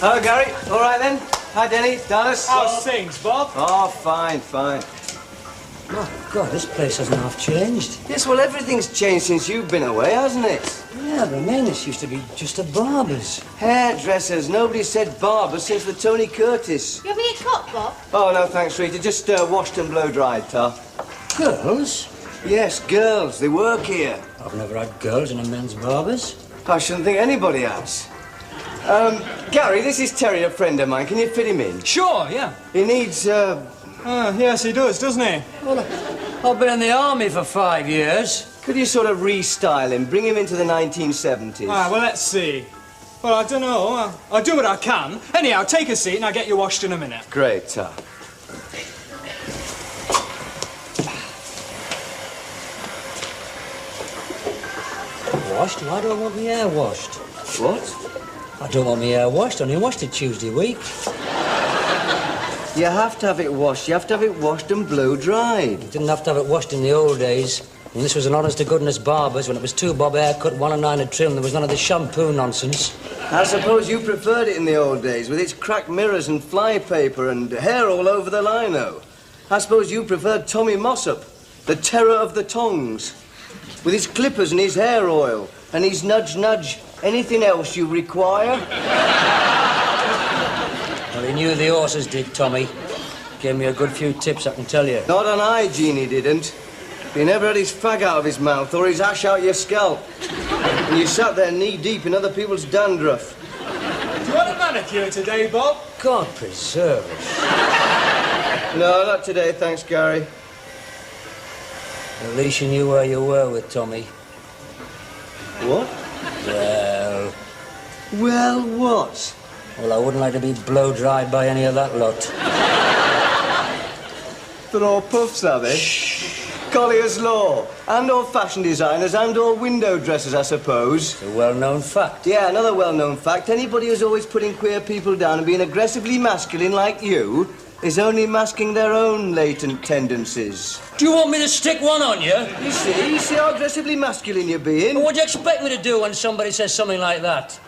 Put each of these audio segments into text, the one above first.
Hello, Gary. All right, then? Hi, Denny. Dallas. How's things, Bob? Oh, fine, fine. Oh, God, this place hasn't half changed. Yes, well, everything's changed since you've been away, hasn't it? Yeah, but man, this used to be just a barber's. Hairdressers. Nobody said barber since the Tony Curtis. You having a cut, Bob? Oh, no, thanks, Rita. Just washed and blow-dried, Tar. Girls? Yes, girls. They work here. I've never had girls in a men's barber's. I shouldn't think anybody has. Gary, this is Terry, a friend of mine. Can you fit him in? Sure, yeah. He needs, Yes, he does, doesn't he? Well, I've been in the army for 5 years. Could you sort of restyle him, bring him into the 1970s? Well, let's see. Well, I don't know. I'll do what I can. Anyhow, take a seat and I'll get you washed in a minute. Great, Tar. Washed? Why do I want my hair washed? What? I don't want my hair washed. I only washed it Tuesday week. You have to have it washed. You have to have it washed and blow-dried. Didn't have to have it washed in the old days. And this was an honest-to-goodness barber's when it was 2 bob haircut, 1 and 9 a trim. There was none of this shampoo nonsense. I suppose you preferred it in the old days, with its cracked mirrors and flypaper and hair all over the lino. I suppose you preferred Tommy Mossop, the terror of the tongs, with his clippers and his hair oil, and his nudge-nudge. Anything else you require? Well, he knew the horses did, Tommy. Gave me a good few tips, I can tell you. Not on hygiene, he didn't. He never had his fag out of his mouth or his ash out your scalp. And you sat there knee-deep in other people's dandruff. Do you want a manicure today, Bob? God preserve us. No, not today, thanks, Gary. At least you knew where you were with Tommy. What? Well... Well, what? Well, I wouldn't like to be blow-dried by any of that lot. They're all puffs, are they? Collier's Law. And/or fashion designers and/or window dressers, I suppose. It's a well-known fact. Yeah, another well-known fact. Anybody who's always putting queer people down and being aggressively masculine like you is only masking their own latent tendencies. Do you want me to stick one on you? You see how aggressively masculine you're being? What do you expect me to do when somebody says something like that?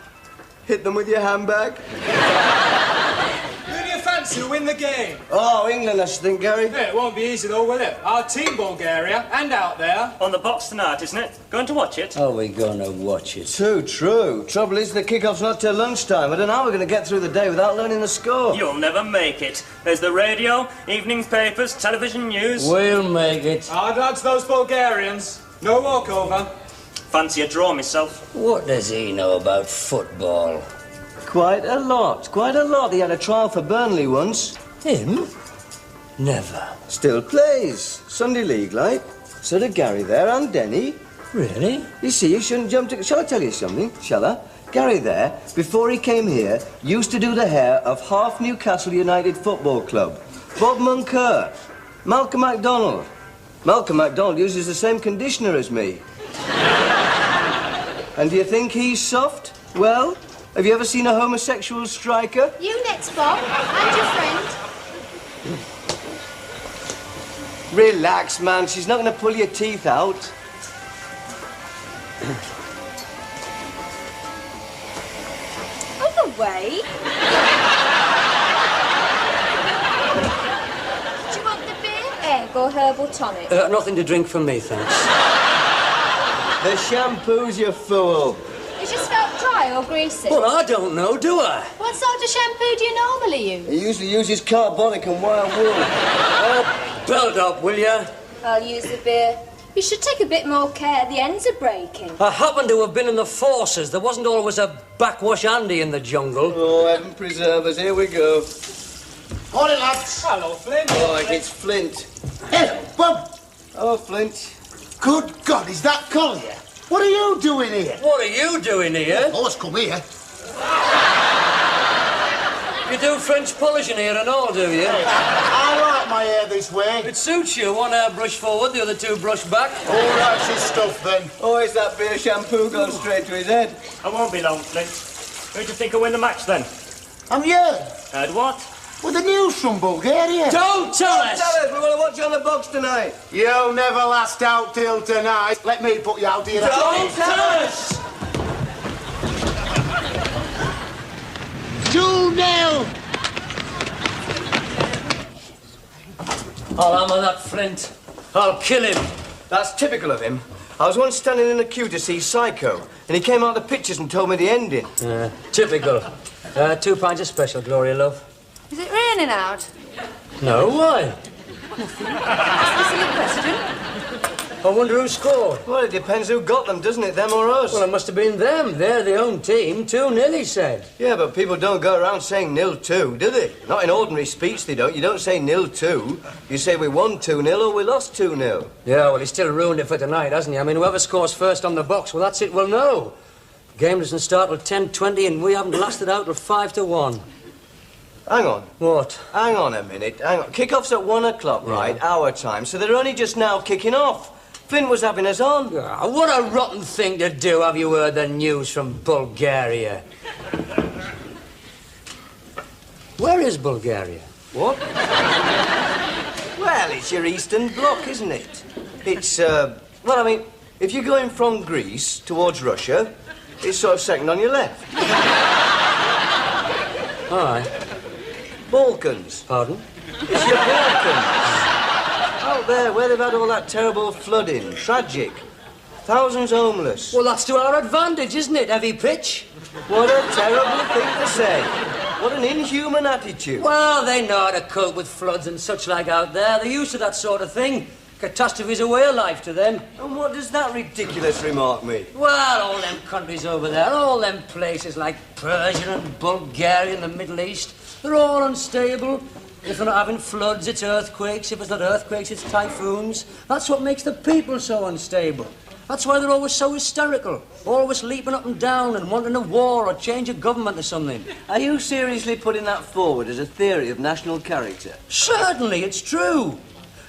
Hit them with your handbag? Who do you fancy to win the game? Oh, England, I should think, Gary. Yeah, it won't be easy, though, will it? Our team, Bulgaria, and out there. On the box tonight, isn't it? Going to watch it? Are we gonna watch it? Too true. Trouble is, the kick-off's not till lunchtime. I don't know how we're going to get through the day without learning the score. You'll never make it. There's the radio, evening papers, television news. We'll make it. Hard lads, those Bulgarians. No walkover. Fancy a draw myself. What does he know about football? Quite a lot, quite a lot. He had a trial for Burnley once. Him? Never. Still plays. Sunday League, like. So did Gary there, and Denny. Really? You see, you shouldn't jump to... Shall I tell you something? Shall I? Gary there, before he came here, used to do the hair of half Newcastle United Football Club. Bob Moncur. Malcolm MacDonald. Malcolm MacDonald uses the same conditioner as me. And do you think he's soft? Well... Have you ever seen a homosexual striker? You next, Bob. And your friend. Relax, man. She's not going to pull your teeth out. Other way. Do you want the beer, egg, or herbal tonic? Nothing to drink from me, thanks. The shampoo's, you fool. Is your scalp dry or greasy? Well, I don't know, do I? What sort of shampoo do you normally use? He usually uses carbonic and wild wool. Belt up, will ya? I'll use the beer. You should take a bit more care. The ends are breaking. I happen to have been in the forces. There wasn't always a backwash Andy in the jungle. Oh, heaven preserve us. Here we go. Morning, lads. Hello, Flint. Oh, it's Flint. Hello, Bob. Oh, Flint. Good God, is that Collier? What are you doing here? What are you doing here? Always come here. You do French polishing here and all, do you? I like my hair this way. It suits you. One hair brush forward, the other 2 brush back. All right, his stuff then. Oh, is that beer shampoo gone straight to his head? I won't be long, Flint. Who do you think will win the match, then? I'm here Heard what? with the news from Bulgaria. Don't tell us! Tell us, we want to watch you on the box tonight. You'll never last out till tonight. Let me put you out here. Don't tell us! 2-0. I'll hammer that Flint. I'll kill him. That's typical of him. I was once standing in a queue to see Psycho, and he came out of the pictures and told me the ending. Typical. 2 pints of special, Gloria, love. Is it raining out? No, why? Ask the silly question. I wonder who scored. Well, it depends who got them, doesn't it? Them or us? Well, it must have been them. They're the home team. 2-0, he said. Yeah, but people don't go around saying 0-2, do they? Not in ordinary speech, they don't. You don't say 0-2. You say we won 2-0 or we lost 2-0. Yeah, well, he still ruined it for tonight, hasn't he? I mean, whoever scores first on the box, well, that's it, we'll know. Game doesn't start till 10:20 and we haven't lasted out till 5-1. Hang on. What? Hang on a minute. Hang on. Kick-off's at 1 o'clock, right? Our time. So they're only just now kicking off. Flint was having us on. Ah, what a rotten thing to do. Have you heard the news from Bulgaria? Where is Bulgaria? What? Well, it's your Eastern Bloc, isn't it? It's, well, I mean, if you're going from Greece towards Russia, it's sort of second on your left. All right. Balkans. Pardon? It's your Balkans. Out there, where they've had all that terrible flooding. Tragic. Thousands homeless. Well, that's to our advantage, isn't it, heavy pitch? What a terrible thing to say. What an inhuman attitude. Well, they know how to cope with floods and such like out there. They're used to that sort of thing. Catastrophe's a way of life to them. And what does that ridiculous remark mean? Well, all them countries over there, all them places like Persia and Bulgaria and the Middle East, they're all unstable. If they're not having floods, it's earthquakes. If it's not earthquakes, it's typhoons. That's what makes the people so unstable. That's why they're always so hysterical, always leaping up and down and wanting a war or change of government or something. Are you seriously putting that forward as a theory of national character? Certainly, it's true.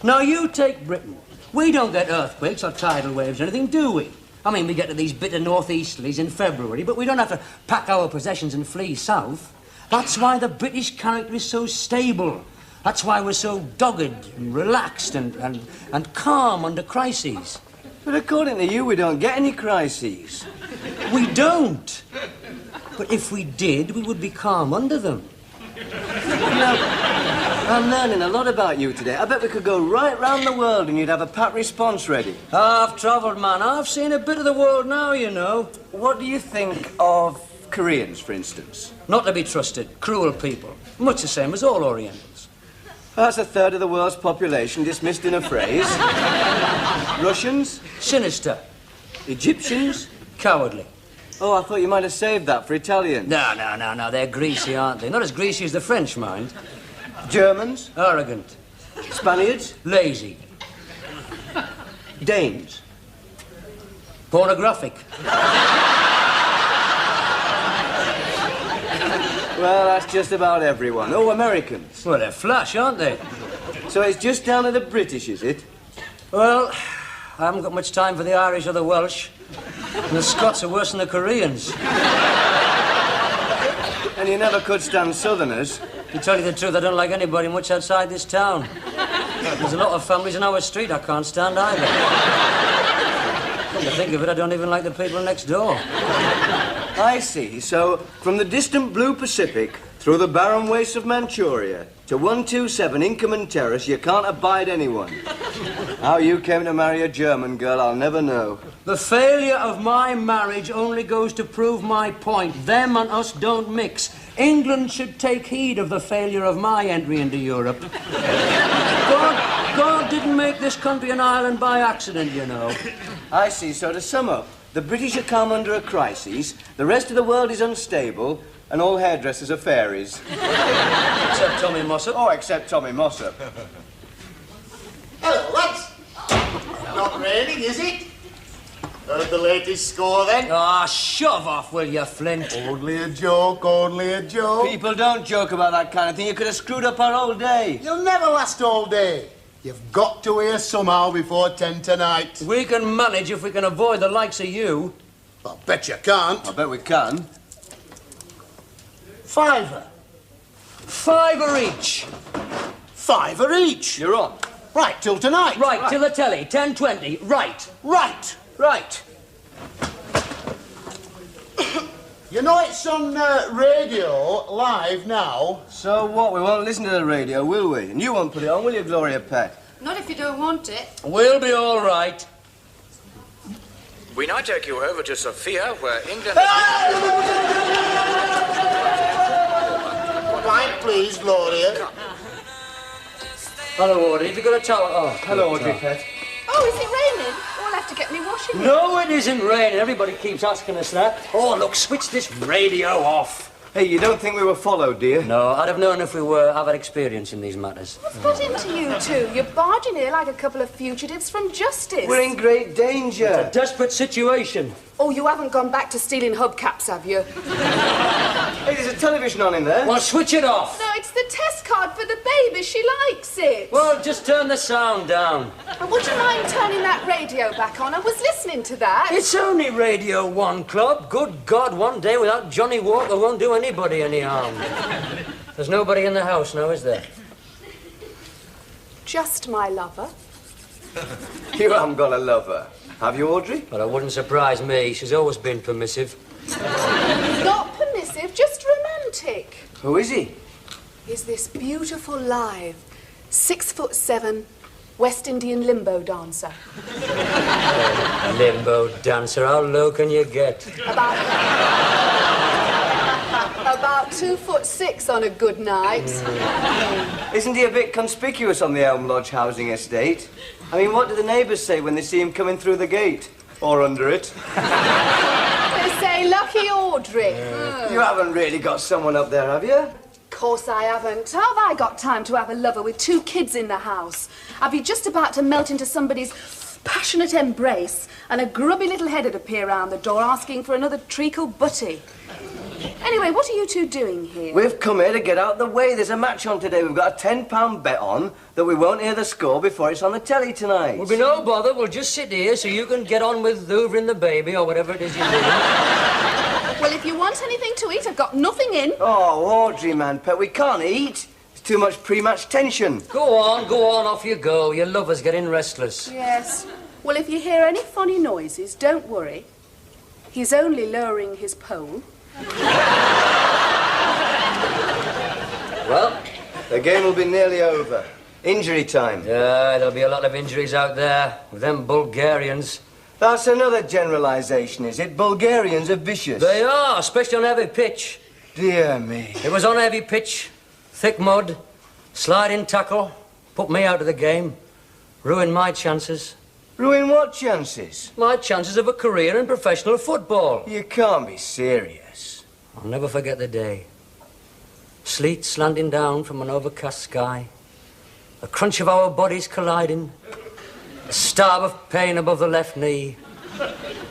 Now, you take Britain. We don't get earthquakes or tidal waves or anything, do we? I mean, we get to these bitter northeasterlies in February, but we don't have to pack our possessions and flee south. That's why the British character is so stable. That's why we're so dogged and relaxed and calm under crises. But according to you, we don't get any crises. We don't. But if we did, we would be calm under them. I'm learning a lot about you today. I bet we could go right round the world and you'd have a pat response ready. I've travelled, man. I've seen a bit of the world now, you know. What do you think of Koreans, for instance? Not to be trusted. Cruel people. Much the same as all Orientals. That's a third of the world's population dismissed in a phrase. Russians? Sinister. Egyptians? Cowardly. Oh, I thought you might have saved that for Italians. No. They're greasy, aren't they? Not as greasy as the French, mind. Germans? Arrogant. Spaniards? Lazy. Danes? Pornographic. Well, that's just about everyone. Oh, Americans. Well, they're flash, aren't they? So it's just down to the British, is it? Well, I haven't got much time for the Irish or the Welsh. And the Scots are worse than the Koreans. And you never could stand Southerners. To tell you the truth, I don't like anybody much outside this town. There's a lot of families in our street I can't stand either. Come to think of it, I don't even like the people next door. I see. So, from the distant blue Pacific, through the barren wastes of Manchuria, to 127 Inkerman Terrace, you can't abide anyone. How you came to marry a German girl, I'll never know. The failure of my marriage only goes to prove my point. Them and us don't mix. England should take heed of the failure of my entry into Europe. God didn't make this country an island by accident, you know. I see. So to sum up, the British are calm under a crisis, the rest of the world is unstable, and all hairdressers are fairies. Except Tommy Mossop. Oh, except Tommy Mossop. Hello, lads. Not raining, is it? Heard the latest score, then? Ah, shove off, will you, Flint? Only a joke, only a joke. People don't joke about that kind of thing. You could have screwed up our whole day. You'll never last all day. You've got to hear somehow before 10 tonight. We can manage if we can avoid the likes of you. I'll bet you can't. I bet we can. Fiver. Fiver each. Fiver each. You're on. Right, till tonight. Right, till the telly, 10:20. Right. Right. Right. You know it's on radio live now. So what? We won't listen to the radio, will we? And you won't put it on, will you, Gloria Pet? Not if you don't want it. We'll be all right. We now take you over to Sofia, where England... Quiet, please, Gloria. Hello, Audrey. Have you got a towel? Oh, Hello, Audrey Pet. Oh, is it raining? Oh, I'll have to get me washing. No, it isn't raining. Everybody keeps asking us that. Oh, look, switch this radio off. Hey, you don't think we were followed, do you? No, I'd have known if we were. I've had experience in these matters. What's got into you two? You're barging here like a couple of fugitives from justice. We're in great danger. A desperate situation. Oh, you haven't gone back to stealing hubcaps, have you? Hey, there's a television on in there. Well, switch it off. No, it's the test card for the baby. She likes it. Well, just turn the sound down. And would you mind turning that radio back on? I was listening to that. It's only Radio 1 Club. Good God, one day without Johnny Walker won't do anybody any harm. There's nobody in the house now, is there? Just my lover. You haven't got a lover, have you, Audrey? Well, it wouldn't surprise me. She's always been permissive. Not permissive, just romantic. Who is he? Is this beautiful live 6'7" West Indian limbo dancer. Limbo dancer, how low can you get? About 2'6" on a good night. Isn't he a bit conspicuous on the Elm Lodge housing estate? I mean, what do the neighbours say when they see him coming through the gate? Or under it? They say, lucky Audrey. You haven't really got someone up there, have you? Of course I haven't. How have I got time to have a lover with 2 kids in the house? I'd be just about to melt into somebody's passionate embrace and a grubby little head would appear round the door asking for another treacle butty. Anyway, what are you two doing here? We've come here to get out the way. There's a match on today. We've got a £10 bet on that we won't hear the score before it's on the telly tonight. Will be no bother. We'll just sit here so you can get on with hoovering the baby or whatever it is you're doing. Well, if you want anything to eat, I've got nothing in. Oh, Audrey, man, pet, we can't eat. It's too much pre-match tension. Go on, off you go. Your lover's getting restless. Yes. Well, if you hear any funny noises, don't worry. He's only lowering his pole. Well, the game will be nearly over. Injury time. Yeah, there'll be a lot of injuries out there with them Bulgarians. That's another generalisation, is it? Bulgarians are vicious. They are, especially on heavy pitch. Dear me. It was on heavy pitch, thick mud, sliding tackle, put me out of the game, ruined my chances. Ruin what chances? My chances of a career in professional football. You can't be serious. I'll never forget the day. Sleet slanting down from an overcast sky, the crunch of our bodies colliding, a stab of pain above the left knee,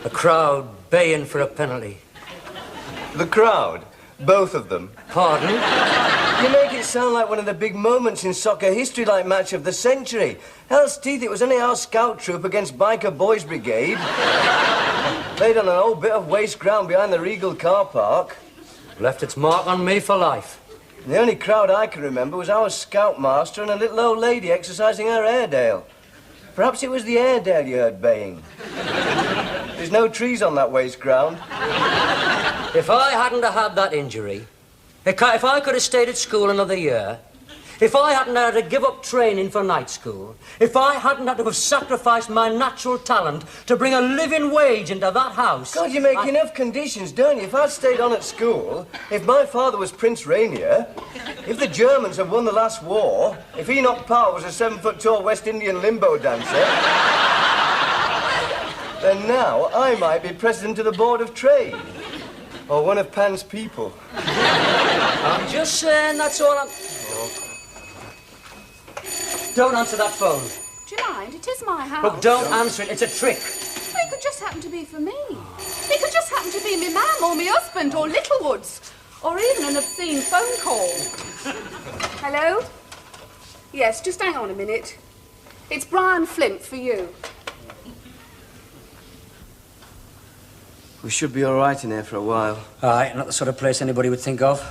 a crowd baying for a penalty. The crowd? Both of them? Pardon? You make it sound like one of the big moments in soccer history, like match of the century. Hell's teeth, it was only our scout troop against Biker Boys Brigade. Played on an old bit of waste ground behind the Regal car park. Left its mark on me for life. The only crowd I can remember was our scoutmaster and a little old lady exercising her Airedale. Perhaps it was the Airedale you heard baying. There's no trees on that waste ground. If I hadn't have had that injury, if I could have stayed at school another year, if I hadn't had to give up training for night school, if I hadn't had to have sacrificed my natural talent to bring a living wage into that house... God, you make enough conditions, don't you? If I'd stayed on at school, if my father was Prince Rainier, if the Germans had won the last war, if Enoch Parr was a 7-foot-tall West Indian limbo dancer, then now I might be president of the Board of Trade. Or one of Pan's people. I'm just saying, that's all I'm... Don't answer that phone. Do you mind? It is my house. Look, don't answer it. It's a trick. Well, it could just happen to be for me. It could just happen to be me mum or me husband or Littlewoods. Or even an obscene phone call. Hello? Yes, just hang on a minute. It's Brian Flint for you. We should be all right in here for a while. All right, not the sort of place anybody would think of.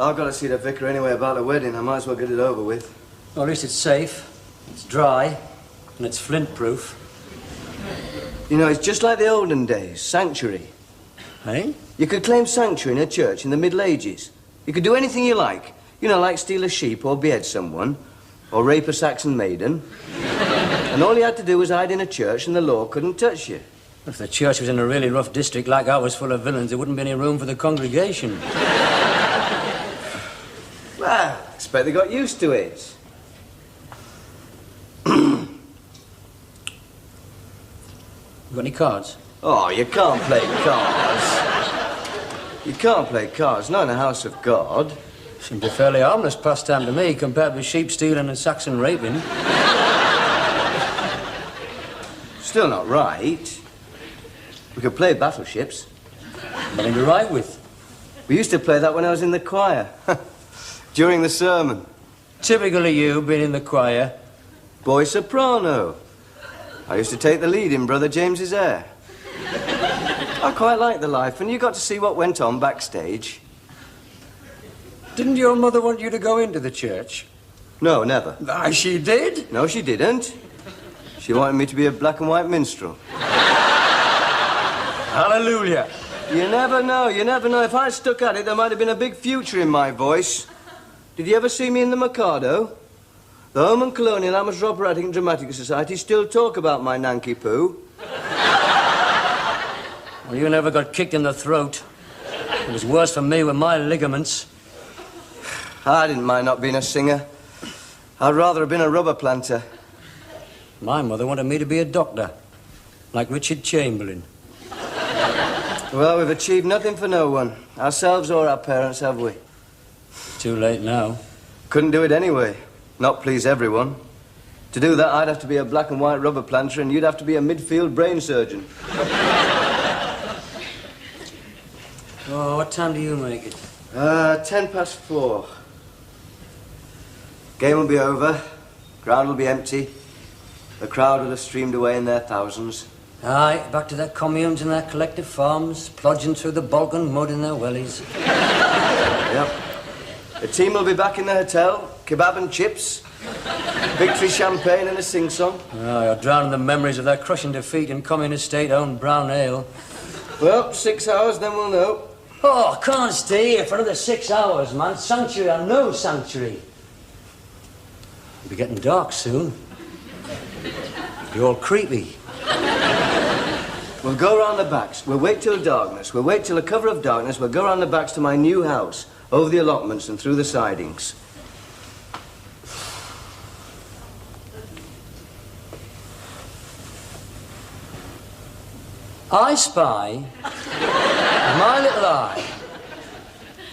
I've got to see the vicar anyway about the wedding. I might as well get it over with. Well, at least it's safe, it's dry, and it's flint-proof. You know, it's just like the olden days, sanctuary. Eh? You could claim sanctuary in a church in the Middle Ages. You could do anything you like. You know, like steal a sheep or behead someone or rape a Saxon maiden. And all you had to do was hide in a church and the law couldn't touch you. If the church was in a really rough district like ours full of villains, there wouldn't be any room for the congregation. Well, I expect they got used to it. You got any cards? Oh, you can't play cards. You can't play cards, not in the house of God. Seems a fairly harmless pastime to me compared with sheep stealing and Saxon raping. Still not right. We could play battleships. Nothing to write with. We used to play that when I was in the choir. During the sermon. Typical of you, being in the choir. Boy soprano. I used to take the lead in Brother James's air. I quite liked the life, and you got to see what went on backstage. Didn't your mother want you to go into the church? No, never. Aye, she did? No, she didn't. She wanted me to be a black and white minstrel. Hallelujah. You never know, you never know. If I stuck at it, there might have been a big future in my voice. Did you ever see me in the Mikado? The Home and Colonial Amateur Operatic and Dramatic Society still talk about my Nanky Poo. Well, you never got kicked in the throat. It was worse for me with my ligaments. I didn't mind not being a singer. I'd rather have been a rubber planter. My mother wanted me to be a doctor, like Richard Chamberlain. Well, we've achieved nothing for no one, ourselves or our parents, have we? Too late now. Couldn't do it anyway. Not please everyone. To do that, I'd have to be a black and white rubber planter, and you'd have to be a midfield brain surgeon. Oh, what time do you make it? 4:10. Game will be over. Ground will be empty. The crowd will have streamed away in their thousands. Aye, back to their communes and their collective farms, plodging through the bog and mud in their wellies. Yep. The team will be back in the hotel, kebab and chips, victory champagne and a sing-song. Oh, you're drowning the memories of their crushing defeat in communist state-owned brown ale. Well, 6 hours, then we'll know. Oh, I can't stay here for another 6 hours, man. Sanctuary or no sanctuary. It'll be getting dark soon. It'll be all creepy. We'll go round the backs. We'll wait till darkness. We'll wait till a cover of darkness. We'll go round the backs to my new house, over the allotments and through the sidings. I spy, with my little eye,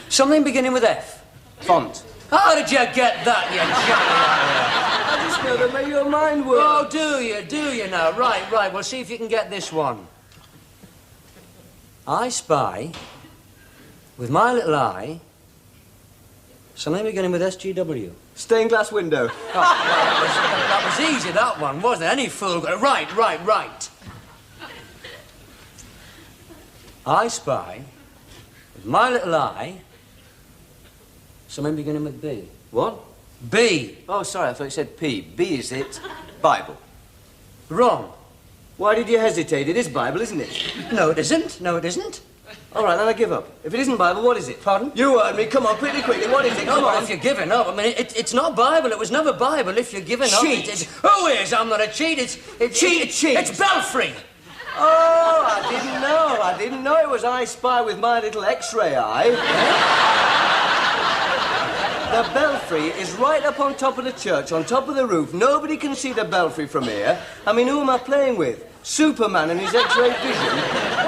something beginning with F. Font. How did you get that, you jolly I just know that made your mind work. Oh, do you now? Right, we'll see if you can get this one. I spy, with my little eye, something beginning with SGW. Stained glass window. Oh, that was easy, that one, wasn't it? Any fool got it. Right. I spy, with my little eye, something beginning with B. What? B. Oh, sorry, I thought you said P. B, is it? Bible. Wrong. Why did you hesitate? It is Bible, isn't it? No, it isn't. All right, then I give up. If it isn't Bible, what is it? Pardon? You heard me. Come on, quickly. What is it? Come on. If you're giving up, I mean, it's not Bible. It was never Bible. If you're giving up... Cheat. Who is? I'm not a cheat. Cheat. It's Belfry. Oh, I didn't know it was I Spy with my little X-ray eye. The belfry is right up on top of the church, on top of the roof. Nobody can see the belfry from here. I mean, who am I playing with? Superman and his X-ray vision?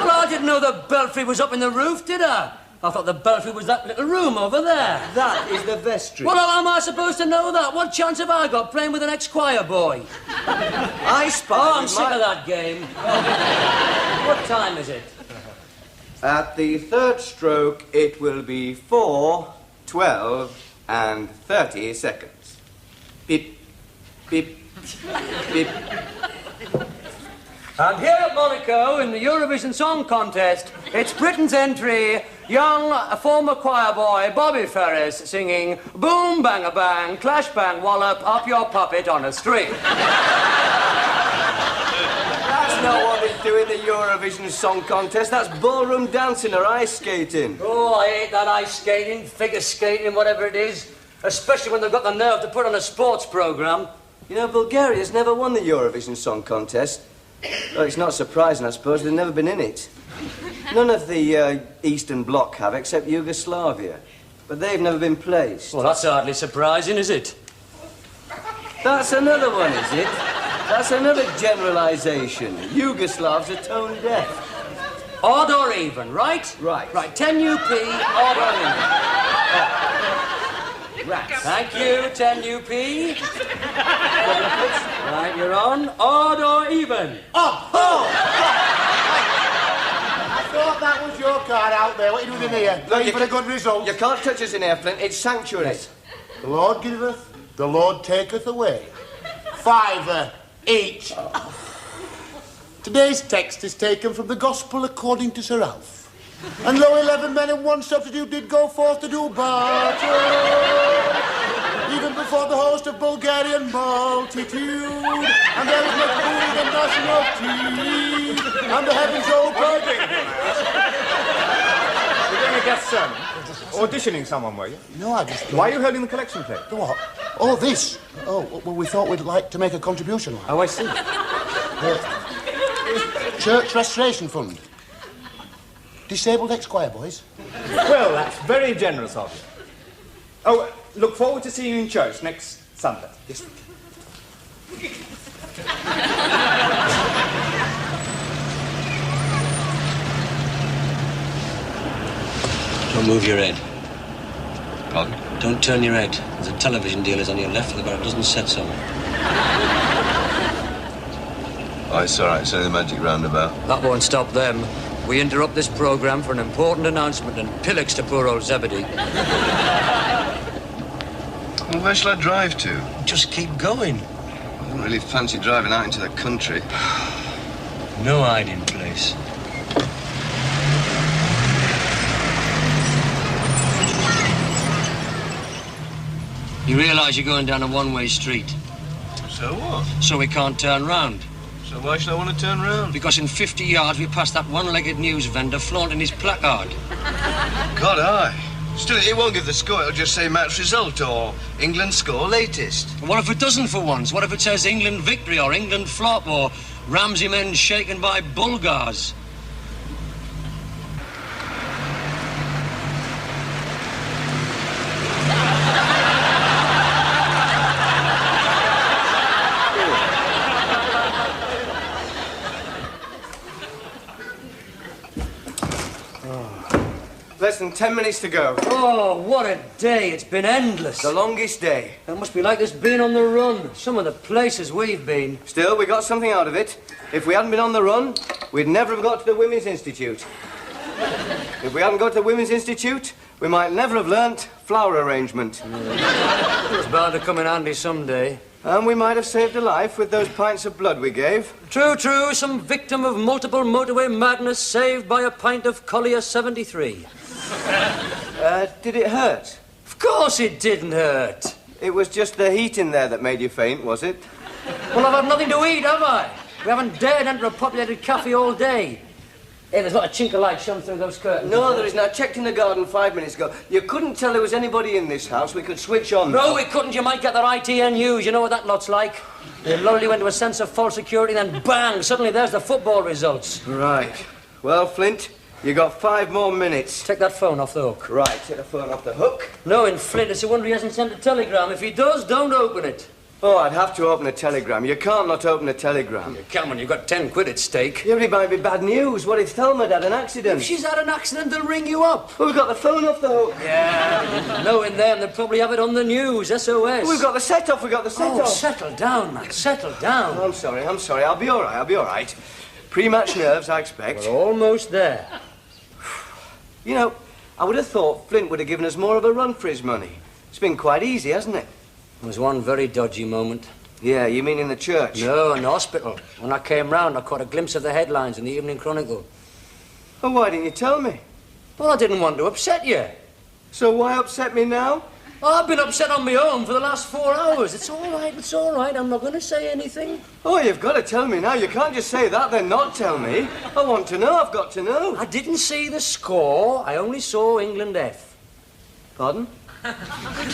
Well, I didn't know the belfry was up in the roof, did I? I thought the belfry was that little room over there. That is the vestry. Well, how am I supposed to know that? What chance have I got playing with an ex-choir boy? I Spy. Oh, I'm sick of that game. What time is it? At the third stroke, it will be 4, 12, and 30 seconds. Beep, beep, beep. And here at Monaco, in the Eurovision Song Contest, it's Britain's entry, young former choir boy Bobby Ferris singing Boom, bang, a bang, clash, bang, wallop, up your puppet on a string. That's not what it doing the Eurovision Song Contest. That's ballroom dancing or ice skating. Oh, I hate that ice skating, figure skating, whatever it is. Especially when they've got the nerve to put on a sports programme. You know, Bulgaria's never won the Eurovision Song Contest. Well, it's not surprising, I suppose. They've never been in it. None of the Eastern Bloc have, except Yugoslavia. But they've never been placed. Well, that's hardly surprising, is it? That's another one, is it? That's another generalisation. Yugoslavs are tone deaf. Odd or even, right? Right. Right, 10 UP, odd or even. Rats. Thank you, 10 UP. Right, you're on. Odd or even? Oh! I thought that was your card out there. What are you doing in here? Looking for a good result? You can't touch us in here, Flint. It's sanctuary. Yes. The Lord giveth, the Lord taketh away. $5 each. Today's text is taken from the Gospel according to Sir Ralph. And though 11 men and 1 substitute did go forth to do battle, even before the host of Bulgarian multitude, and there was much food and national tea, and the heavens opened. You're going to get some auditioning someone, were you? No, I just... Why are you holding the collection plate? What? Oh, this. Oh, well, we thought we'd like to make a contribution. Oh, I see. Church Restoration Fund. Disabled ex-choir boys. Well, that's very generous of you. Oh, look forward to seeing you in church next Sunday. Yes. Don't move your head. Pardon? Don't turn your head. There's a television dealer's on your left with about a dozen sets on. Oh, it's all right. It's only the magic roundabout. That won't stop them. We interrupt this programme for an important announcement and pillocks to poor old Zebedee. Well, where shall I drive to? Just keep going. I don't really fancy driving out into the country. No hiding place. You realise you're going down a one-way street? So what? So we can't turn round. So why should I want to turn round? Because in 50 yards we passed that one-legged news vendor flaunting his placard. God, aye. Still, it won't give the score. It'll just say match result or England score latest. And what if it doesn't for once? What if it says England victory or England flop or Ramsey men shaken by Bulgars? Less than 10 minutes to go. Oh, what a day. It's been endless. The longest day. It must be like this being on the run. Some of the places we've been. Still, we got something out of it. If we hadn't been on the run, we'd never have got to the Women's Institute. If we hadn't got to the Women's Institute, we might never have learnt flower arrangement. It's bound to come in handy someday. And we might have saved a life with those pints of blood we gave. True, true. Some victim of multiple motorway madness saved by a pint of Collier 73. Did it hurt? Of course it didn't hurt. It was just the heat in there that made you faint, was it? Well, I've had nothing to eat, have I? We haven't dared enter a populated cafe all day. Hey, there's not a chink of light shone through those curtains. No, there isn't. I checked in the garden 5 minutes ago. You couldn't tell there was anybody in this house. We could switch on. No, we couldn't. You might get their ITN news. You know what that lot's like. They lullily went to a sense of false security, then bang, suddenly there's the football results. Right. Well, Flint, you got 5 more minutes. Take that phone off the hook. Right, take the phone off the hook. No, in Flint, it's a wonder he hasn't sent a telegram. If he does, don't open it. Oh, I'd have to open a telegram. You can't not open a telegram. You can when you've got 10 quid at stake. Yeah, but it might be bad news. What if Thelma had an accident? If she's had an accident, they'll ring you up. Well, we've got the phone off the hook. Yeah, knowing them, they'll probably have it on the news, SOS. We've got the set-off, we've got the set-off. Oh, settle down, man, settle down. Oh, I'm sorry. I'll be all right. Pre-match nerves, I expect. We're almost there. You know, I would have thought Flint would have given us more of a run for his money. It's been quite easy, hasn't it? There was one very dodgy moment. Yeah, you mean in the church? No, in the hospital. When I came round, I caught a glimpse of the headlines in the Evening Chronicle. Well, why didn't you tell me? Well, I didn't want to upset you. So why upset me now? I've been upset on my own for the last 4 hours. It's all right. I'm not going to say anything. Oh, you've got to tell me now. You can't just say that, then not tell me. I want to know. I've got to know. I didn't see the score. I only saw England F. Pardon?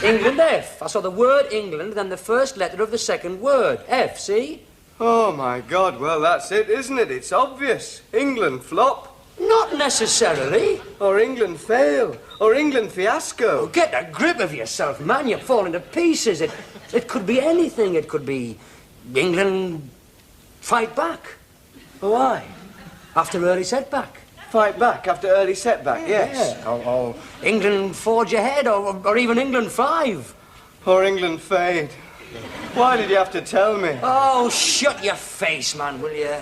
England F. I saw the word England, then the first letter of the second word. F, see? Oh, my God. Well, that's it, isn't it? It's obvious. England flop. Not necessarily. Or England fail. Or England fiasco. Oh, get a grip of yourself, man. You're falling to pieces. It could be anything. It could be England fight back. Why? After early setback. Fight back after early setback, yes. Yeah. Or England forge ahead, or even England 5. Or England fade. Why did you have to tell me? Oh, shut your face, man, will you?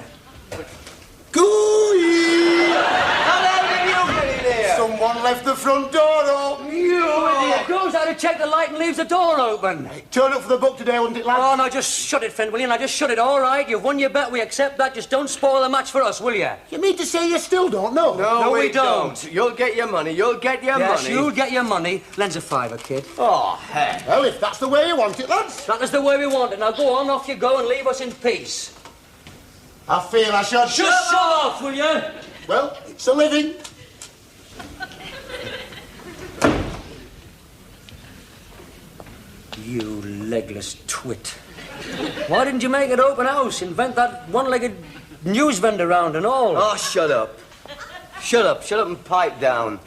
Gooey! How the hell did you get in here? Someone left the front door open. You idiot! Goes out to check the light and leaves the door open. Turn up for the book today, wouldn't it, lad? Oh, no, just shut it, Finn, will you? Now, just shut it. All right, you've won your bet. We accept that. Just don't spoil the match for us, will you? You mean to say you still don't know? No, we don't. You'll get your money. You'll get your Yes, money. you'll get your money. Lends a fiver, kid. Oh, heck. Well, if that's the way you want it, lads. That is the way we want it. Now, go on, off you go and leave us in peace. I feel I should... Just shut off, will you? Well, it's a living. You legless twit. Why didn't you make it open house? Invent that one-legged news vendor round and all. Oh, shut up. Shut up and pipe down.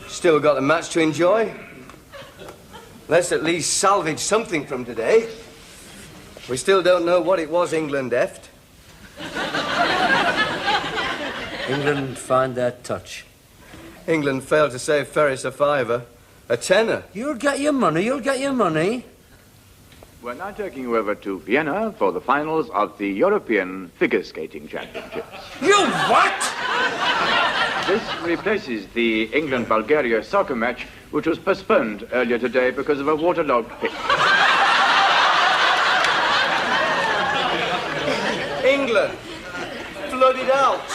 Still got the match to enjoy. Let's at least salvage something from today. We still don't know what it was England effed. England find their touch. England failed to save Ferris a fiver. A tenner. You'll get your money. We're now taking you over to Vienna for the finals of the European Figure Skating Championships. You what? This replaces the England-Bulgaria soccer match, which was postponed earlier today because of a waterlogged pitch. England. Flooded out.